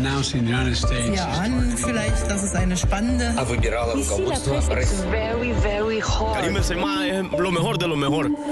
announced in the United States. Ja, an vielleicht, das ist eine spannende. Ici, la presse est very, very hot.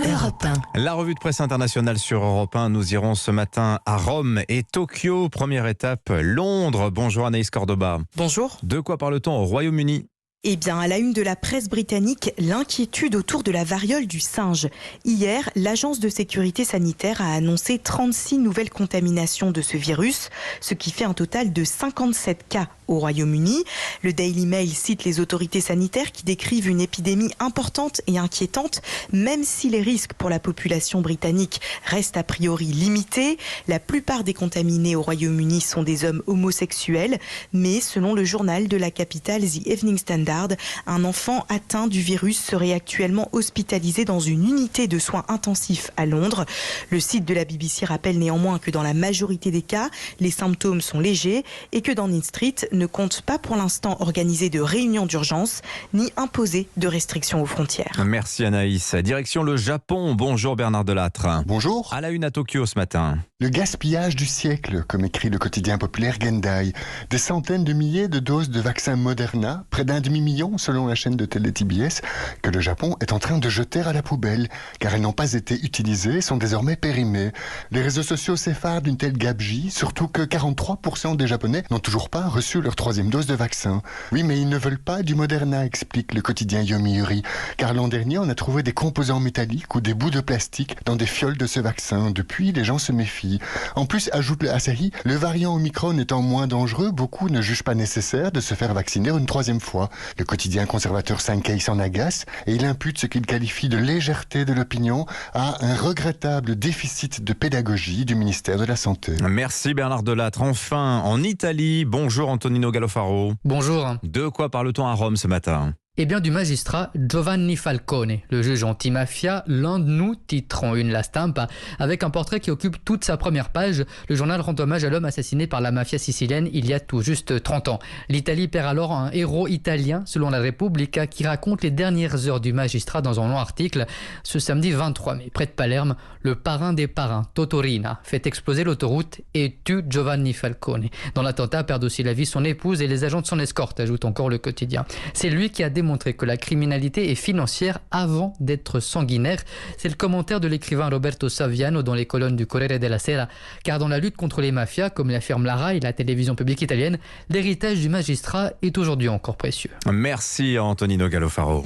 Europe 1. La revue de presse internationale sur Europe 1. Nous irons ce matin à Rome et Tokyo. Première étape, Londres. Bonjour Anaïs Cordoba. Bonjour. De quoi parle-t-on au Royaume-Uni ? Eh bien, à la une de la presse britannique, l'inquiétude autour de la variole du singe. Hier, l'agence de sécurité sanitaire a annoncé 36 nouvelles contaminations de ce virus, ce qui fait un total de 57 cas au Royaume-Uni. Le Daily Mail cite les autorités sanitaires qui décrivent une épidémie importante et inquiétante, même si les risques pour la population britannique restent a priori limités. La plupart des contaminés au Royaume-Uni sont des hommes homosexuels, mais selon le journal de la capitale The Evening Standard, un enfant atteint du virus serait actuellement hospitalisé dans une unité de soins intensifs à Londres. Le site de la BBC rappelle néanmoins que dans la majorité des cas, les symptômes sont légers et que Downing Street ne compte pas pour l'instant organiser de réunions d'urgence ni imposer de restrictions aux frontières. Merci Anaïs. Direction le Japon. Bonjour Bernard Delattre. Bonjour. À la une à Tokyo ce matin. Le gaspillage du siècle, comme écrit le quotidien populaire Gendai. Des centaines de milliers de doses de vaccins Moderna, près d'1 demi-million selon la chaîne de télé TBS, que le Japon est en train de jeter à la poubelle, car elles n'ont pas été utilisées et sont désormais périmées. Les réseaux sociaux s'effarent d'une telle gabegie, surtout que 43% des Japonais n'ont toujours pas reçu leur 3e dose de vaccin. Oui, mais ils ne veulent pas du Moderna, explique le quotidien Yomiuri, car l'an dernier, on a trouvé des composants métalliques ou des bouts de plastique dans des fioles de ce vaccin. Depuis, les gens se méfient. En plus, ajoute le Asahi, le variant Omicron étant moins dangereux, beaucoup ne jugent pas nécessaire de se faire vacciner une 3e fois. Le quotidien conservateur Sankei s'en agace et il impute ce qu'il qualifie de légèreté de l'opinion à un regrettable déficit de pédagogie du ministère de la Santé. Merci Bernard Delattre. Enfin, en Italie, bonjour Antonino Gallofaro. Bonjour. De quoi parle-t-on à Rome ce matin ? Eh bien, du magistrat Giovanni Falcone, le juge antimafia. L'un de nous titrons une La Stampa, avec un portrait qui occupe toute sa première page. Le journal rend hommage à l'homme assassiné par la mafia sicilienne il y a tout juste 30 ans. L'Italie perd alors un héros italien, selon la Repubblica, qui raconte les dernières heures du magistrat dans un long article. Ce samedi 23 mai, près de Palerme, le parrain des parrains, Totorina, fait exploser l'autoroute et tue Giovanni Falcone. Dans l'attentat, perdent aussi la vie son épouse et les agents de son escorte, ajoute encore le quotidien. C'est lui qui a démontré que la criminalité est financière avant d'être sanguinaire. C'est le commentaire de l'écrivain Roberto Saviano dans les colonnes du Corriere della Sera. Car dans la lutte contre les mafias, comme l'affirme la RAI, la télévision publique italienne, l'héritage du magistrat est aujourd'hui encore précieux. Merci Antonino Gallofaro.